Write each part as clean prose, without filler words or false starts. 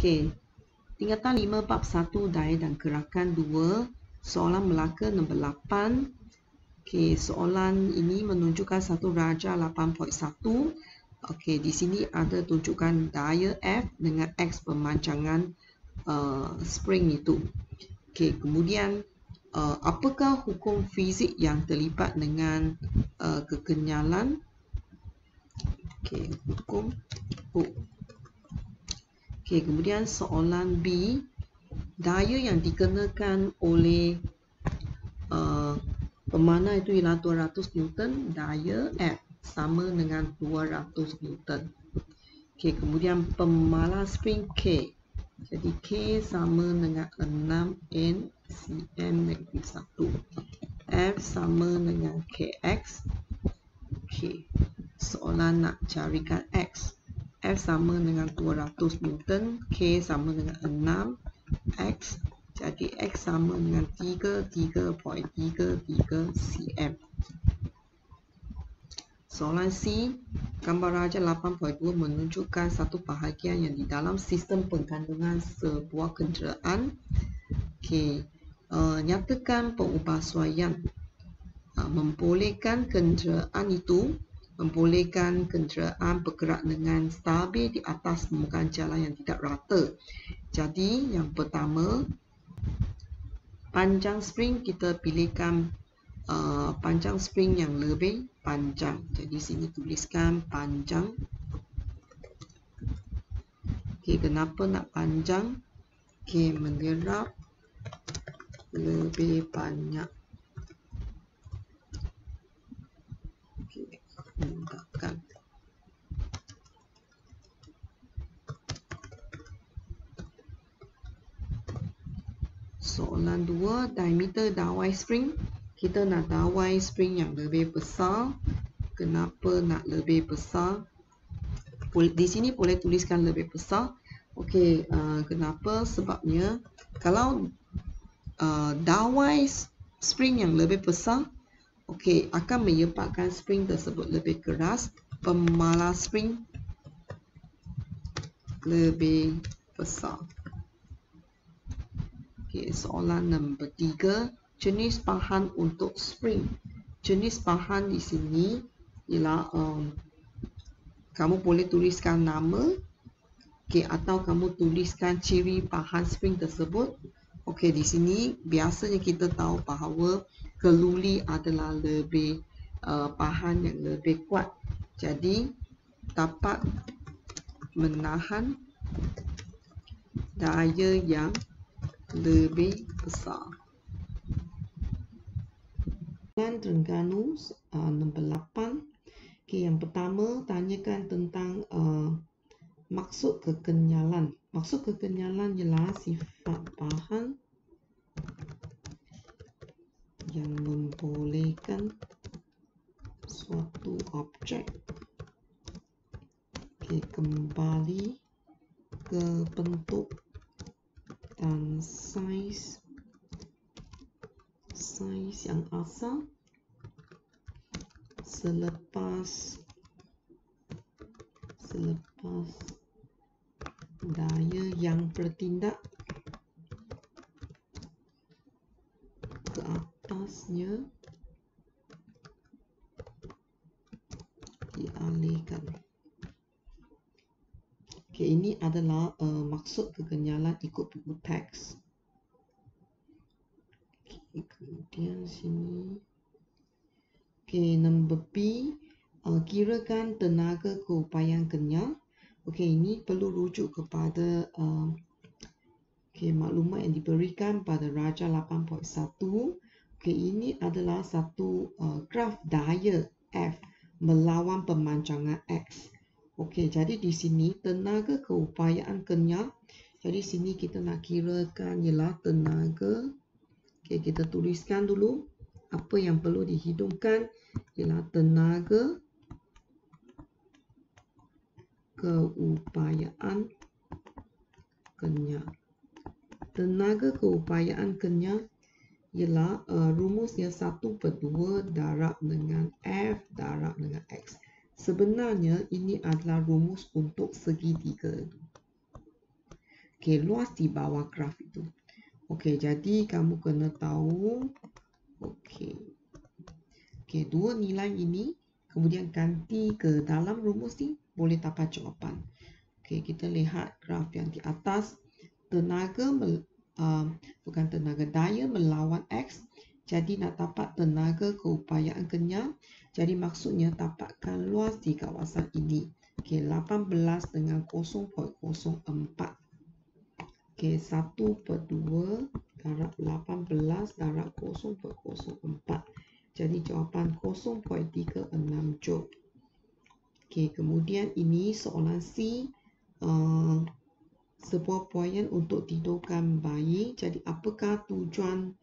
Okey, tingkatan 5 bab 1 daya dan gerakan 2, soalan Melaka nombor 8. Okey, soalan ini menunjukkan satu raja 8.1. Okey, di sini ada tunjukkan daya F dengan X pemancangan spring itu. Okey, kemudian apakah hukum fizik yang terlibat dengan kekenyalan? Okey, hukum Hooke. Okey, kemudian soalan B, daya yang dikenakan oleh pemana itu ialah 200 Newton, daya F sama dengan 200 Newton. Okey, kemudian pemala spring K. Jadi K sama dengan 6 N-1. F sama dengan KX. Okey, soalan nak carikan X. F sama dengan 200 Newton, K sama dengan 6, X. Jadi X sama dengan 33.33 cm. Soalan C, gambar raja 8.2 menunjukkan satu bahagian yang di dalam sistem penggandungan sebuah kenderaan. Okey, nyatakan pengubahsuaian membolehkan kenderaan bergerak dengan stabil di atas permukaan jalan yang tidak rata. Jadi yang pertama, panjang spring kita pilihkan panjang spring yang lebih panjang. Jadi sini tuliskan panjang. Okey, kenapa nak panjang? Okey, menggerak lebih banyak. Okey, menggunakan. Soalan 2, diameter dawai spring. Kita nak dawai spring yang lebih besar. Kenapa nak lebih besar? Di sini boleh tuliskan lebih besar. Okey, kenapa? Sebabnya kalau dawai spring yang lebih besar, okey, akan menyebabkan spring tersebut lebih keras. Pemala spring lebih besar. Okey, soalan nombor 3, jenis bahan untuk spring. Jenis bahan di sini ialah kamu boleh tuliskan nama, okey, atau kamu tuliskan ciri bahan spring tersebut. Okey, di sini biasanya kita tahu bahawa keluli adalah lebih bahan yang lebih kuat. Jadi dapat menahan daya yang lebih besar. Dan Terengganu nombor 8. Okey, yang pertama tanyakan tentang maksud kekenyalan. Maksud kekenyalan ialah sifat bahan yang membolehkan suatu objek kembali ke bentuk dan saiz yang asal selepas daya yang bertindak ke atasnya dialihkan. Okey, ini adalah maksud kekenyalan ikut buku teks. Okay, kemudian sini. Okey, nombor B, kirakan tenaga keupayaan kenyal. Okey, ini perlu rujuk kepada maklumat yang diberikan pada raja 8.1. Okey, ini adalah satu graf daya F melawan pemancangan X. Okey, jadi di sini tenaga keupayaan kenyal. Jadi sini kita nak kirakan ialah tenaga. Okey, kita tuliskan dulu apa yang perlu dihidupkan ialah tenaga keupayaan kenyal. Tenaga keupayaan kenyal ialah rumusnya 1/2 darab dengan F darab dengan X. Sebenarnya ini adalah rumus untuk segitiga. Okey, luas di bawah graf itu. Okey, jadi kamu kena tahu. Okey. Okey, dua nilai ini kemudian ganti ke dalam rumus ni boleh dapat jawapan. Okey, kita lihat graf yang di atas. Daya melawan X. Jadi nak dapat tenaga keupayaan kenyal. Jadi maksudnya dapatkan luas di kawasan ini. Okey, 18 dengan 0.04. Okey, 1/2 darab 18 darab 0.04. Jadi jawapan 0.36 joule. Okey, kemudian ini soalan C. Sebuah poin untuk tidurkan bayi. Jadi apakah tujuan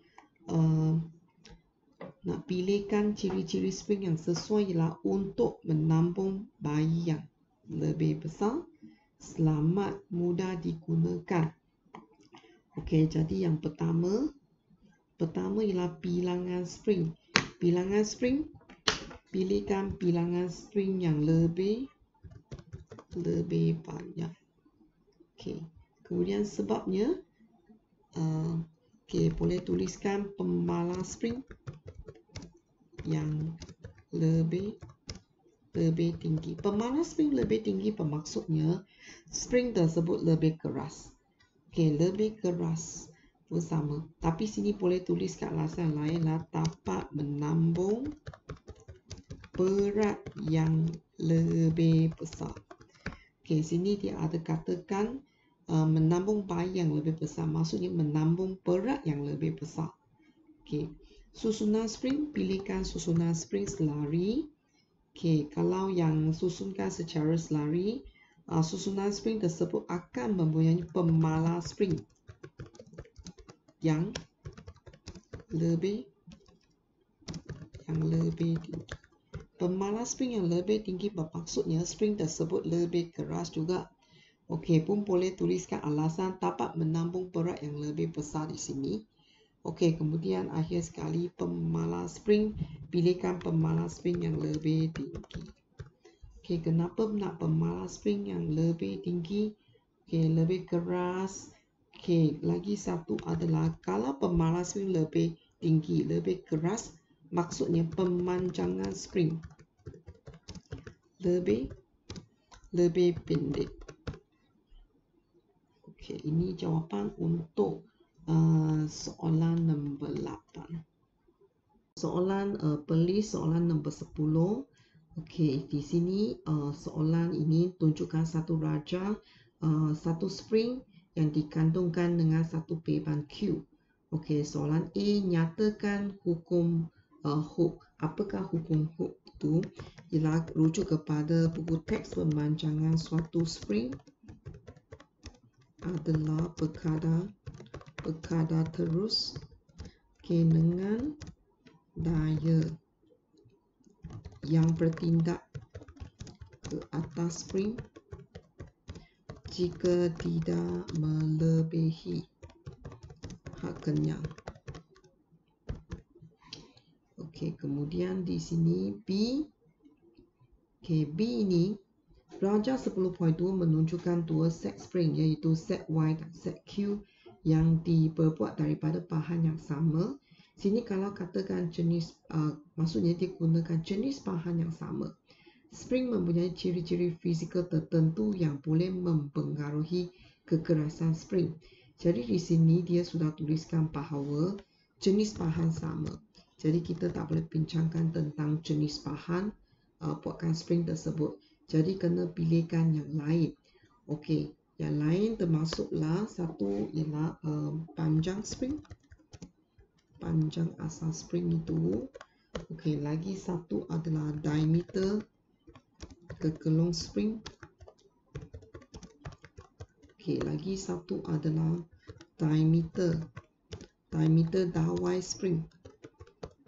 nak pilihkan ciri-ciri spring yang sesuai ialah untuk menampung bayi yang lebih besar, selamat, mudah digunakan. Okey, jadi yang pertama ialah bilangan spring. Bilangan spring, pilihkan bilangan spring yang lebih banyak. Okey, kemudian sebabnya, okey, boleh tuliskan pemalas spring yang lebih tinggi. Pemalas spring lebih tinggi bermaksudnya spring tersebut lebih keras. Okey, lebih keras bersama. Tapi sini boleh tuliskan alasan lain lah, dapat menambung berat yang lebih besar. Okey, sini dia ada katakan menambung bayi yang lebih besar. Maksudnya menambung berat yang lebih besar. Okey, susunan spring, pilihkan susunan spring selari. Okey, kalau yang susunkan secara selari, susunan spring tersebut akan mempunyai pemalas spring yang lebih tinggi. Pemalas spring yang lebih tinggi bermaksudnya spring tersebut lebih keras juga. Okey, pun boleh tuliskan alasan dapat menambung berat yang lebih besar di sini. Okey, kemudian akhir sekali pemalas spring, pilihkan pemalas spring yang lebih tinggi. Okey, kenapa nak pemalas spring yang lebih tinggi? Okey, lebih keras. Okey, lagi satu adalah kalau pemalas spring lebih tinggi, lebih keras, maksudnya pemanjangan spring lebih pendek. Okey, ini jawapan untuk soalan nombor 8. Soalan pelis soalan nombor 10. Okey, di sini soalan ini tunjukkan satu raja, satu spring yang dikandungkan dengan satu beban Q. Okey, soalan A, nyatakan hukum Hooke. Apakah hukum Hooke itu? Ialah rujuk kepada buku teks pemanjangan suatu spring adalah berkadar terus dengan daya yang bertindak ke atas spring jika tidak melebihi had kenyal. Okey, kemudian di sini B. Okey, B ini raja 10.2 menunjukkan dua set spring iaitu set Y dan set Q yang diperbuat daripada bahan yang sama. Sini kalau katakan jenis, maksudnya dia gunakan jenis bahan yang sama. Spring mempunyai ciri-ciri fizikal tertentu yang boleh mempengaruhi kekerasan spring. Jadi di sini dia sudah tuliskan bahawa jenis bahan sama. Jadi kita tak boleh bincangkan tentang jenis bahan buatkan spring tersebut. Jadi kena pilihkan yang lain. Okey, yang lain termasuklah satu ialah panjang spring. Panjang asal spring itu. Okey, lagi satu adalah diameter kekelung spring. Okey, lagi satu adalah diameter dawai spring.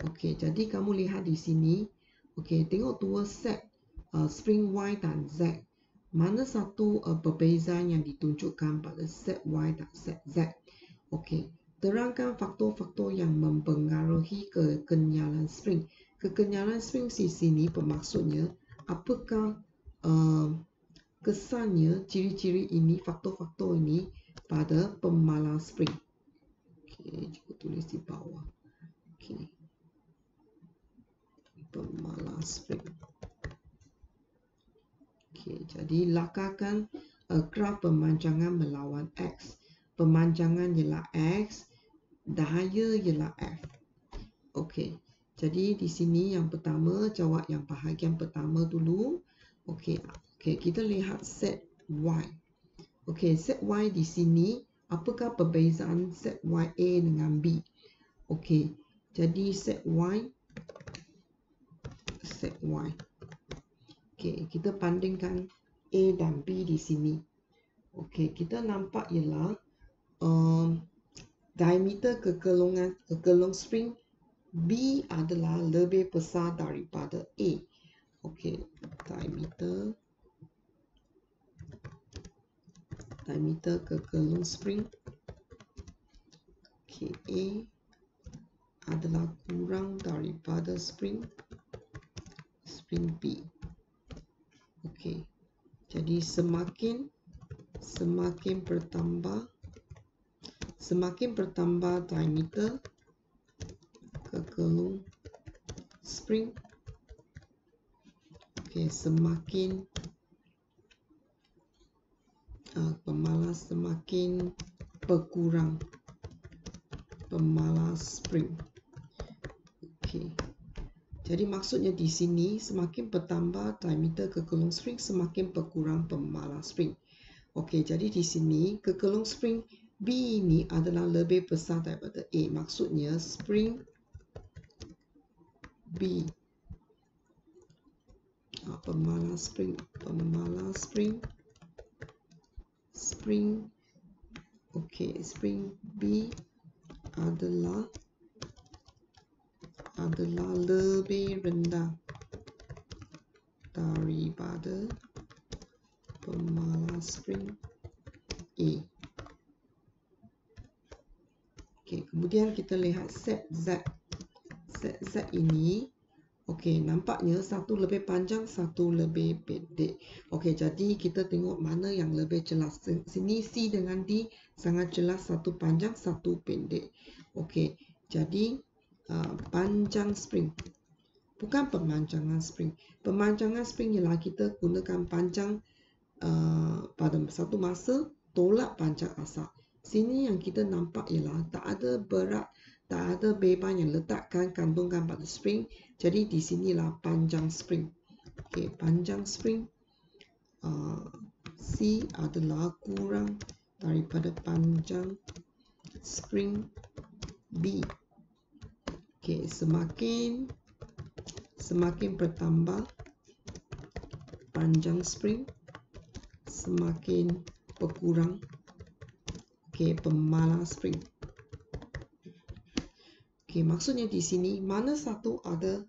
Okey, jadi kamu lihat di sini. Okey, tengok dua set spring Y dan Z. Mana satu perbezaan yang ditunjukkan pada set Y dan set Z? Okey, terangkan faktor-faktor yang mempengaruhi kekenyalan spring. Kekenyalan spring di sini bermaksudnya apakah kesannya ciri-ciri ini, faktor-faktor ini daripada pemalas spring. Okey, cuba tulis di bawah. Okey. Pemalas spring. Okey, jadi lakarkan graf pemanjangan melawan X. Pemanjangan ialah X, daya ialah F. Okey, jadi di sini yang pertama, jawab yang bahagian pertama dulu. Okey, kita lihat set Y. Okey, set Y di sini, apakah perbezaan set YA dengan B? Okey, jadi set Y. Okey, kita bandingkan A dan B di sini. Okey, kita nampak ialah diameter kekelung spring B adalah lebih besar daripada A. Okey, diameter kekelung spring A adalah kurang daripada spring B. Okey, jadi semakin bertambah diameter kekelung spring, semakin pemalas semakin berkurang pemalas spring. Okey. Jadi maksudnya di sini semakin bertambah diameter kekelung spring, semakin berkurang pemalas spring. Okey, jadi di sini kekelung spring B ini adalah lebih besar daripada A. Maksudnya spring B, pemalas spring B adalah lebih rendah daripada pemalas spring A. Okey, kemudian kita lihat set Z. Set Z ini, okey, nampaknya satu lebih panjang, satu lebih pendek. Okey, jadi kita tengok mana yang lebih jelas. Sini C dengan D sangat jelas, satu panjang, satu pendek. Okey, jadi panjang spring, bukan pemanjangan spring. Pemanjangan spring ialah kita gunakan panjang pada satu masa, tolak panjang asal. Sini yang kita nampak ialah tak ada berat, tak ada beban yang kandungan pada spring. Jadi di sinilah panjang spring. Okey, panjang spring C adalah kurang daripada panjang spring B. Okey, semakin bertambah panjang spring, semakin berkurang pemalas spring. Okey, maksudnya di sini mana satu ada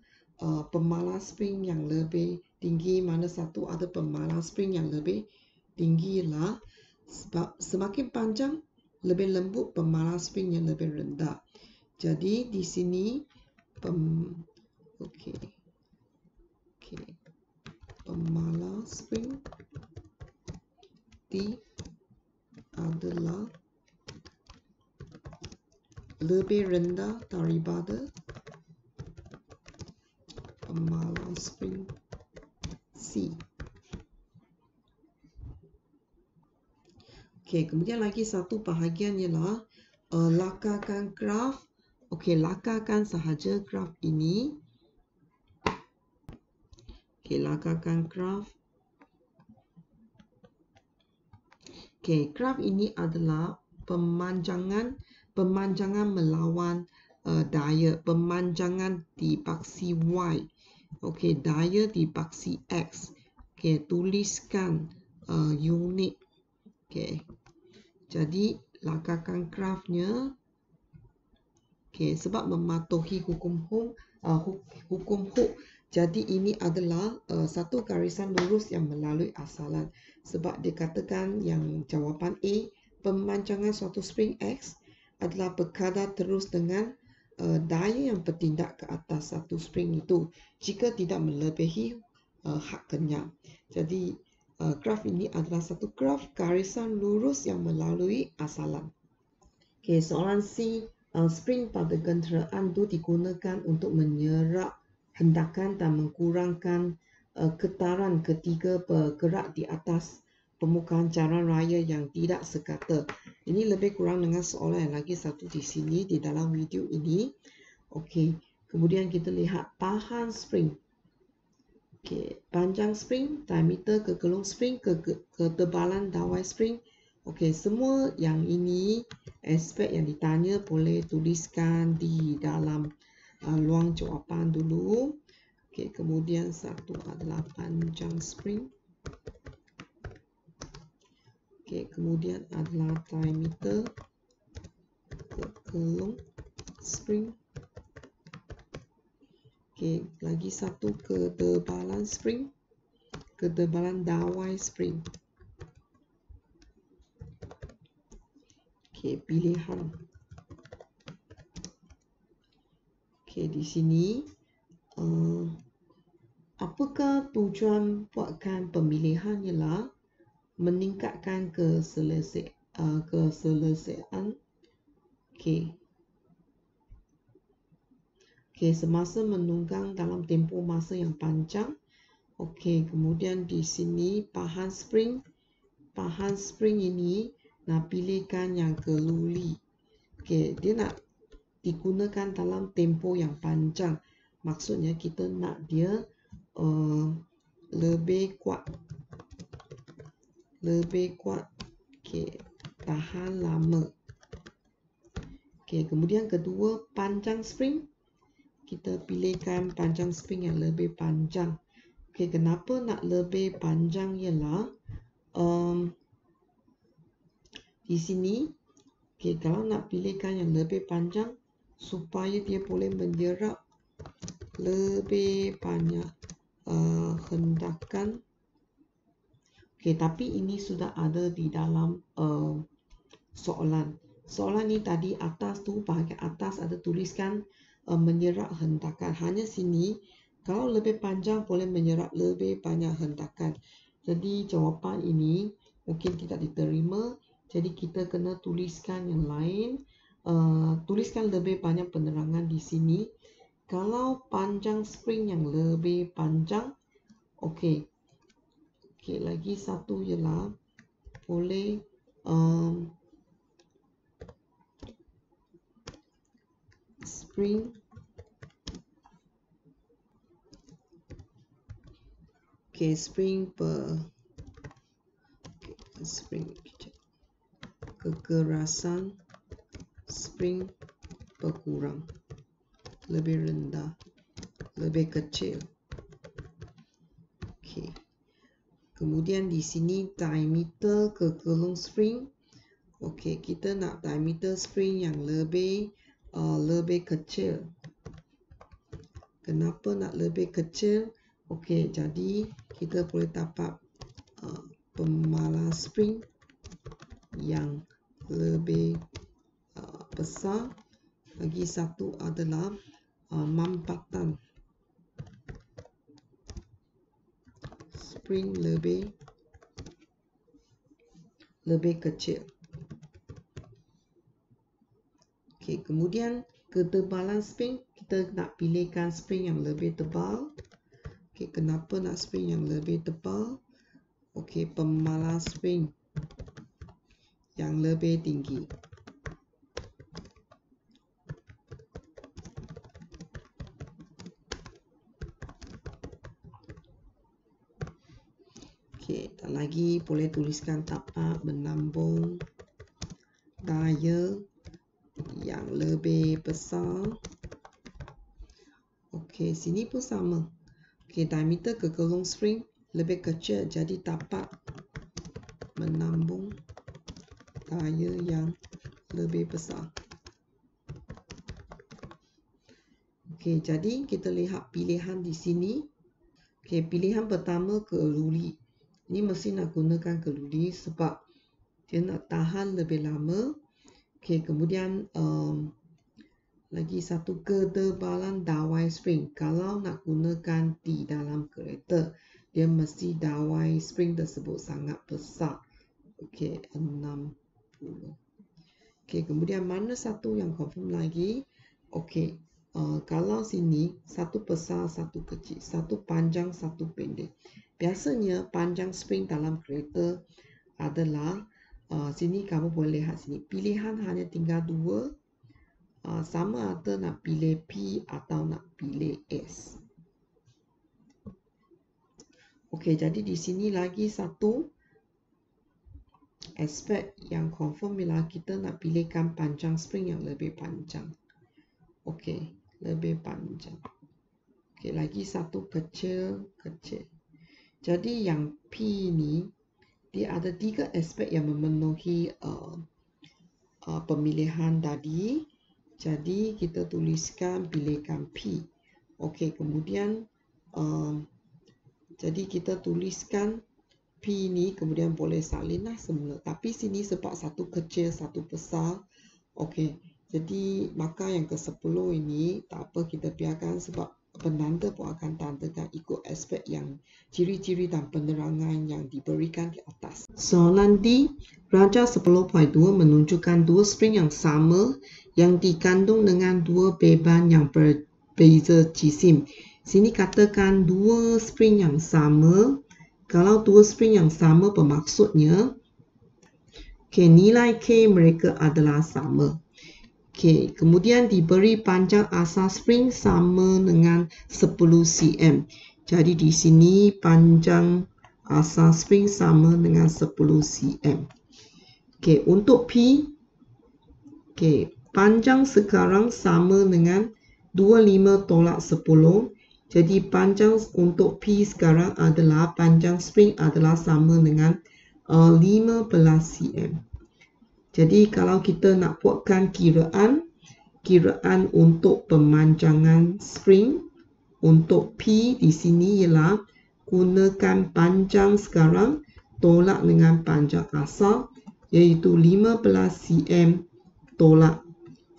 pemalas spring yang lebih tinggi, mana satu ada pemalas spring yang lebih tinggi lah. Sebab semakin panjang lebih lembut, pemalas spring yang lebih rendah. Jadi di sini pemalas spring D adalah lebih rendah daripada pemalas spring C. Okey, kemudian lagi satu bahagian ialah lakarkan graf. Okey, lakarkan sahaja graf ini. Okey, lakarkan graf. Okey, graf ini adalah pemanjangan melawan daya. Pemanjangan dibaksi Y. Okey, daya dibaksi X. Okey, tuliskan unit. Okey, jadi lakarkan grafnya. Okey, sebab mematuhi hukum Hooke. Jadi ini adalah satu garisan lurus yang melalui asalan. Sebab dikatakan yang jawapan A, pemanjangan suatu spring X adalah berkadar terus dengan daya yang bertindak ke atas satu spring itu jika tidak melebihi had kenyang. Jadi graf ini adalah satu graf garisan lurus yang melalui asalan. Okay, soalan C, spring pada kenderaan itu digunakan untuk menyerap hendakan dan mengkurangkan getaran ketika bergerak di atas permukaan jalan raya yang tidak sekata. Ini lebih kurang dengan soalan yang lagi satu di sini di dalam video ini. Okey, kemudian kita lihat tahan spring. Okey, panjang spring, diameter kegelung spring, ketebalan dawai spring. Okey, semua yang ini aspek yang ditanya boleh tuliskan di dalam ruang jawapan dulu. Okey, kemudian satu adalah panjang spring. Okey, kemudian adalah diameter kegelung spring. Okey, lagi satu ketebalan spring, ketebalan dawai spring. Okey, pilihan. Okey, di sini apakah tujuan buatkan pemilihan ialah meningkatkan keselesaan. Okey. Okey, semasa menunggang dalam tempoh masa yang panjang. Okey, kemudian di sini pahan spring ini nak pilihkan yang keluli. Okey, dia nak digunakan dalam tempoh yang panjang. Maksudnya kita nak dia lebih kuat. Okey, tahan lama. Okey, kemudian kedua panjang spring. Kita pilihkan panjang spring yang lebih panjang. Okey, kenapa nak lebih panjang ialah di sini, okey, kalau nak pilihkan yang lebih panjang supaya dia boleh menyerap lebih banyak hendakan. Okey, tapi ini sudah ada di dalam soalan. Soalan ni tadi atas tu, bahagian atas ada tuliskan menyerap hendakan. Hanya sini, kalau lebih panjang boleh menyerap lebih banyak hendakan. Jadi jawapan ini mungkin tidak diterima. Jadi kita kena tuliskan yang lain. Tuliskan lebih banyak penerangan di sini. Kalau panjang spring yang lebih panjang, okey. Okey, lagi satu ialah boleh spring kekerasan spring berkurang, lebih rendah, lebih kecil. Okey. Kemudian di sini diameter kegelung spring. Okey, kita nak diameter spring yang lebih kecil. Kenapa nak lebih kecil? Okey, jadi kita boleh dapat pemalas spring yang lebih besar. Lagi satu adalah mampatan spring lebih kecil. Okey, kemudian ketebalan spring, kita nak pilihkan spring yang lebih tebal. Okey, kenapa nak spring yang lebih tebal? Okey, pemalas spring yang lebih tinggi. Okey, dan lagi boleh tuliskan tapak menambung daya yang lebih besar. Okey, sini pun sama. Okey, diameter kegelung spring lebih kecil, jadi tapak menambung daya yang lebih besar. Okey, jadi kita lihat pilihan di sini. Okey, pilihan pertama keluli. Ini mesti nak gunakan keluli sebab dia nak tahan lebih lama. Okey, kemudian lagi satu ketebalan dawai spring. Kalau nak gunakan di dalam kereta, dia mesti dawai spring tersebut sangat besar. Okey, 60. Okey, kemudian mana satu yang confirm lagi? Okey, kalau sini satu besar, satu kecil, satu panjang, satu pendek. Biasanya panjang spring dalam kereta adalah sini kamu boleh lihat sini. Pilihan hanya tinggal dua. Sama ada nak pilih P atau nak pilih S. Okey, jadi di sini lagi satu aspek yang confirm bila kita nak pilihkan panjang spring yang lebih panjang. Okey, lebih panjang. Okey, lagi satu kecil. Jadi yang P ni dia ada 3 aspek yang memenuhi pemilihan tadi. Jadi kita tuliskan pilihkan P. Okey, kemudian jadi kita tuliskan P ni, kemudian boleh salinlah semula. Tapi sini sebab satu kecil, satu besar. Okey, jadi maka yang ke-10 ini tak apa, kita biarkan sebab penanda pun akan tandakan ikut aspek yang ciri-ciri dan penerangan yang diberikan di atas. Soalan D, Raja 10.2 menunjukkan dua spring yang sama yang dikandung dengan dua beban yang berbeza jisim. Sini katakan dua spring yang sama. Kalau dua spring yang sama bermaksudnya nilai K mereka adalah sama. Kemudian diberi panjang asal spring sama dengan 10 cm. Jadi di sini panjang asal spring sama dengan 10 cm. Untuk P, panjang sekarang sama dengan 25 tolak 10. Jadi panjang untuk P sekarang adalah panjang spring adalah sama dengan 15 cm. Jadi kalau kita nak buatkan kiraan untuk pemanjangan spring untuk P di sini ialah gunakan panjang sekarang tolak dengan panjang asal iaitu 15 cm tolak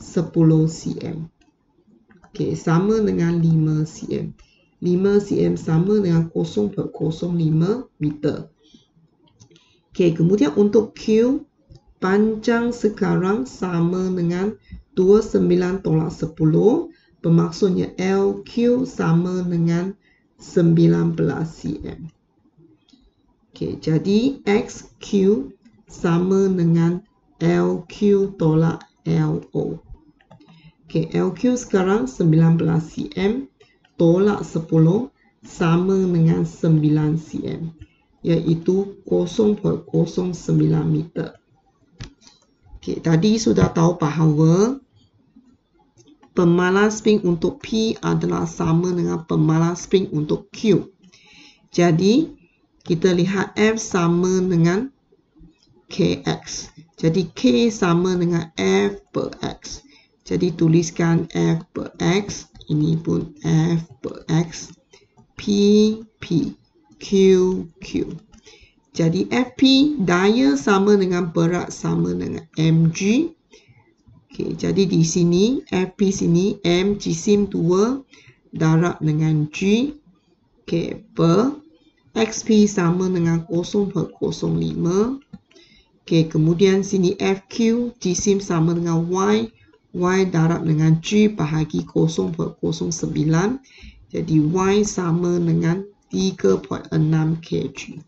10 cm. Sama dengan 5 cm. 5 cm sama dengan 0.05 meter. Kemudian untuk Q, panjang sekarang sama dengan 29 tolak 10. Bermaksudnya LQ sama dengan 19 cm. Jadi XQ sama dengan LQ tolak LO. LQ sekarang 19 cm tolak 10 sama dengan 9 cm. Iaitu 0.09 meter. Tadi sudah tahu bahawa pemalas spring untuk P adalah sama dengan pemalas spring untuk Q. Jadi, kita lihat F sama dengan KX. Jadi, K sama dengan F per X. Jadi, tuliskan F per X. Ini pun F per X. P, P. Q, Q. Jadi FP daya sama dengan berat sama dengan mg. Jadi di sini FP sini m jisim 2 darab dengan g. Per XP sama dengan 0.05. Kemudian sini FQ jisim sama dengan y. Y darab dengan g bahagi 0.09. Jadi y sama dengan 3.6 kg.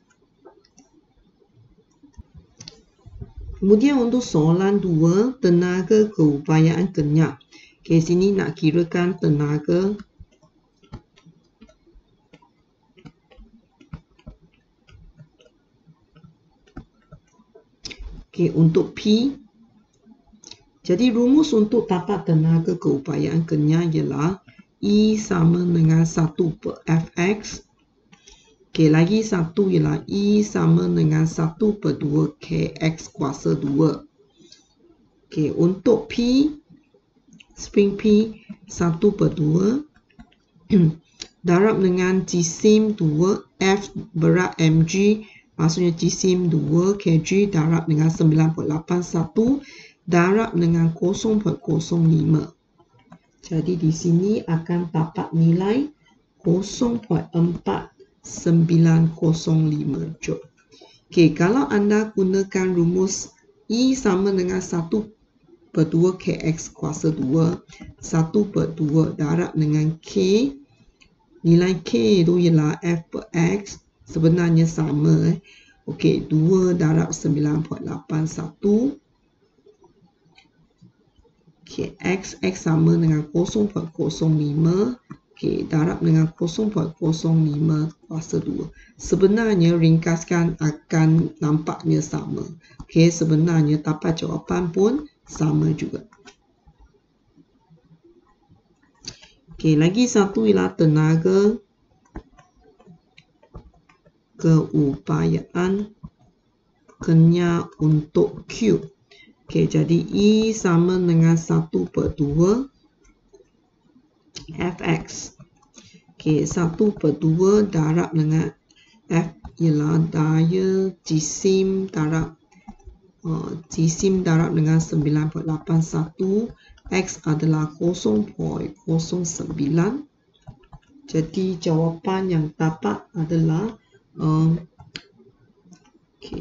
Kemudian untuk soalan 2, tenaga keupayaan kenyap. Sini nak kirakan tenaga untuk P. Jadi rumus untuk dapat tenaga keupayaan kenyap ialah E sama dengan 1 per Fx. Lagi satu ialah E sama dengan 1 per 2 Kx kuasa 2. Untuk P, spring P 1 per 2 darab dengan jisim 2 F berat mg, maksudnya jisim 2 kg darab dengan 9.81 darab dengan 0.05. Jadi di sini akan dapat nilai 0.4 905 joule. Okey, kalau anda gunakan rumus E sama dengan 1/2 kx kuasa 2, 1/2 darab dengan K. Nilai K itu ialah F per X, sebenarnya sama. Okey, 2 darab 9.81. Okey, X sama dengan 0.05. Okey, darab dengan 0.05 kuasa 2. Sebenarnya ringkaskan akan nampaknya sama. Okey, sebenarnya tapak jawapan pun sama juga. Okey, lagi satu ialah tenaga keupayaan kenyal untuk Q. Okey, jadi E sama dengan 1/2 Fx. Okey, 1/2 darab dengan F ialah daya jisim darab dengan 9.81. X adalah 0.09. Jadi jawapan yang dapat adalah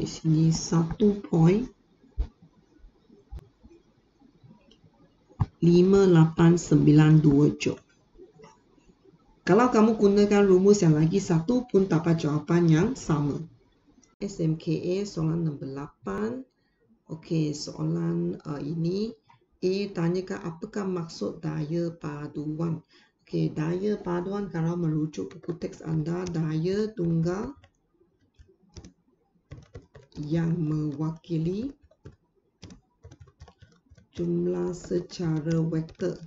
sini 1.5892 joule. Kalau kamu gunakan rumus yang lagi satu pun dapat jawapan yang sama. SMKA soalan nombor 8. Okey, soalan ini A tanyakan apakah maksud daya paduan. Okey, daya paduan kalau merujuk buku teks anda, daya tunggal yang mewakili jumlah secara vektor.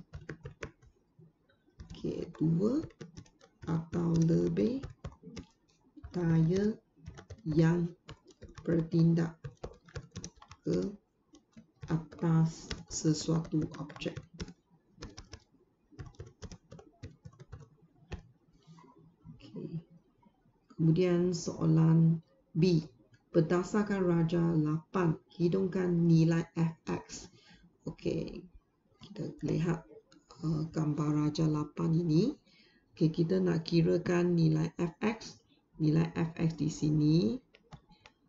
Okey, 2 atau lebih daya yang bertindak ke atas sesuatu objek. Okay. Kemudian soalan B. Berdasarkan raja 8, hidungkan nilai Fx. Okey, kita lihat gambar raja 8 ini. Okey, kita nak kirakan nilai Fx. Nilai Fx di sini.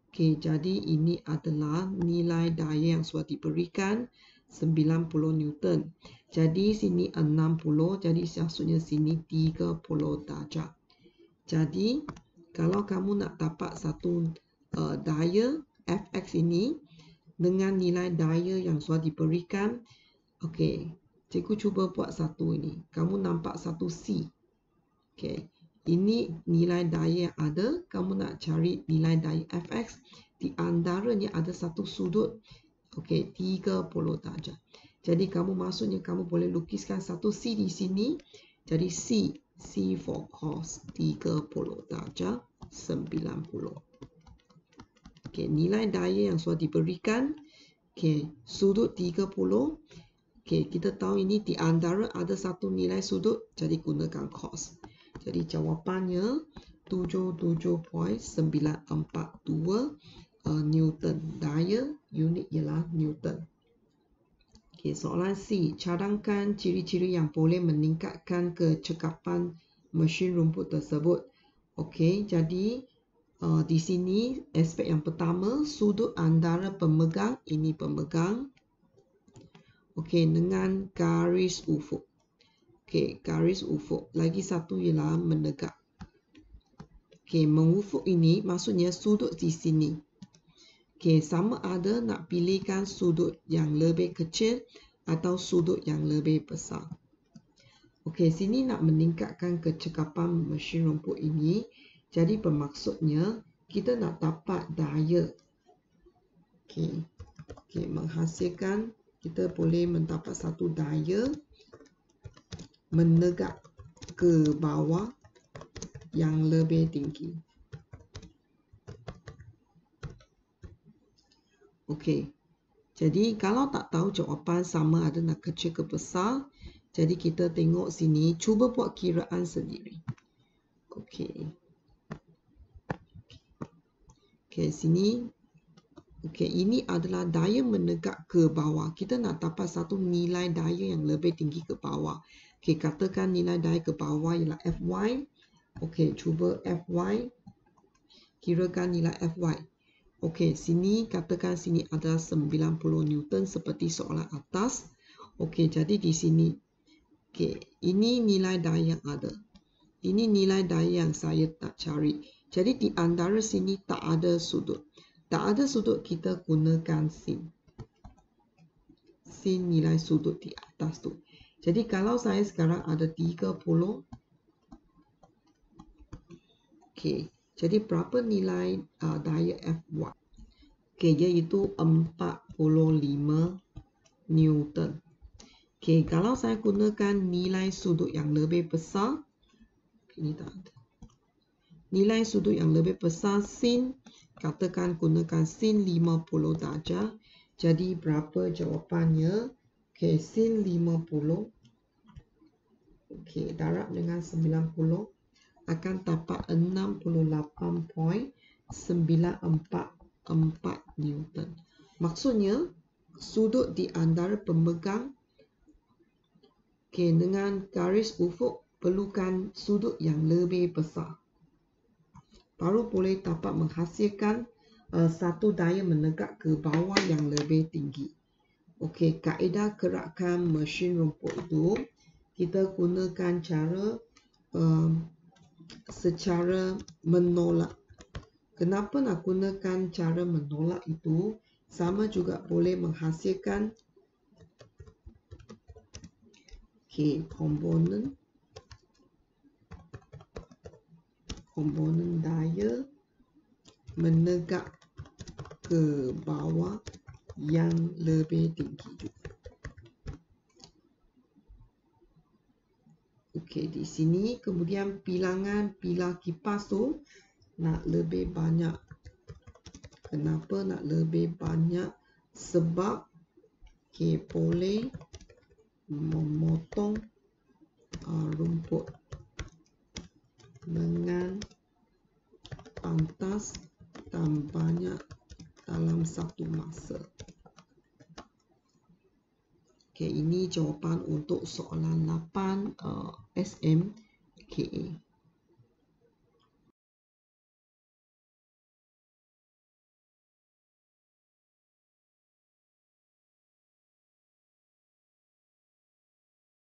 Okey, jadi ini adalah nilai daya yang sudah diberikan 90 Newton. Jadi sini 60, jadi maksudnya sini 30 darjah. Jadi kalau kamu nak dapat satu daya Fx ini dengan nilai daya yang sudah diberikan, okey, cikgu cuba buat satu ini. Kamu nampak satu C. Okey, ini nilai daya yang ada. Kamu nak cari nilai daya Fx. Di antaranya ada satu sudut. Okey, 30 darjah. Jadi maksudnya kamu boleh lukiskan satu C di sini. Jadi C for cos 30 darjah 90. Okey, nilai daya yang sudah diberikan. Okey, sudut 30. Okey, kita tahu ini di antara ada satu nilai sudut. Jadi gunakan cos. Jadi jawapannya 77.942 Newton. Daya unit ialah Newton. Okey, soalan C. Cadangkan ciri-ciri yang boleh meningkatkan kecekapan mesin rumput tersebut. Okey, jadi di sini aspek yang pertama, sudut antara pemegang, ini pemegang. Okey, dengan garis ufuk. Okey, garis ufuk. Lagi satu ialah menegak. Okey, mengufuk ini maksudnya sudut di sini. Okey, sama ada nak pilihkan sudut yang lebih kecil atau sudut yang lebih besar. Okey, sini nak meningkatkan kecekapan mesin rumput ini. Jadi bermaksudnya kita nak dapat daya. Okey, menghasilkan kita boleh mendapat satu daya menegak ke bawah yang lebih tinggi. Okey, jadi kalau tak tahu jawapan sama ada nak kecil ke besar, jadi kita tengok sini, cuba buat kiraan sendiri. Okey. Okey, sini. Okey, ini adalah daya menegak ke bawah. Kita nak dapat satu nilai daya yang lebih tinggi ke bawah. Okey, katakan nilai daya ke bawah ialah Fy. Okey, cuba Fy. Kirakan nilai Fy. Okey, sini katakan sini ada 90 Newton seperti soalan atas. Okey, jadi di sini. Okey, ini nilai daya yang ada. Ini nilai daya yang saya nak cari. Jadi di antara sini tak ada sudut. Tak ada sudut, kita gunakan sin. Sin nilai sudut di atas tu. Jadi kalau saya sekarang ada 30. Okey, jadi berapa nilai daya Fy? Okey, iaitu 45 Newton. Okey, kalau saya gunakan nilai sudut yang lebih besar, ini tak ada. Nilai sudut yang lebih besar, sin, katakan gunakan sin 50 darjah. Jadi berapa jawapannya? Okey, sin 50. Okey, darab dengan 90 akan dapat 68.944 Newton. Maksudnya, sudut di antara pemegang dengan garis ufuk perlukan sudut yang lebih besar. Baru boleh dapat menghasilkan satu daya menegak ke bawah yang lebih tinggi. Okey, kaedah gerakan mesin rumput itu kita gunakan cara secara menolak. Kenapa nak gunakan cara menolak itu? Sama juga boleh menghasilkan komponen daya menegak ke bawah yang lebih tinggi juga. Okey, di sini kemudian bilangan pilar kipas tu nak lebih banyak. Kenapa nak lebih banyak? Sebab boleh memotong rumput dengan pantas dan banyak dalam satu masa. Okey, ini jawapan untuk soalan 8 SMKA.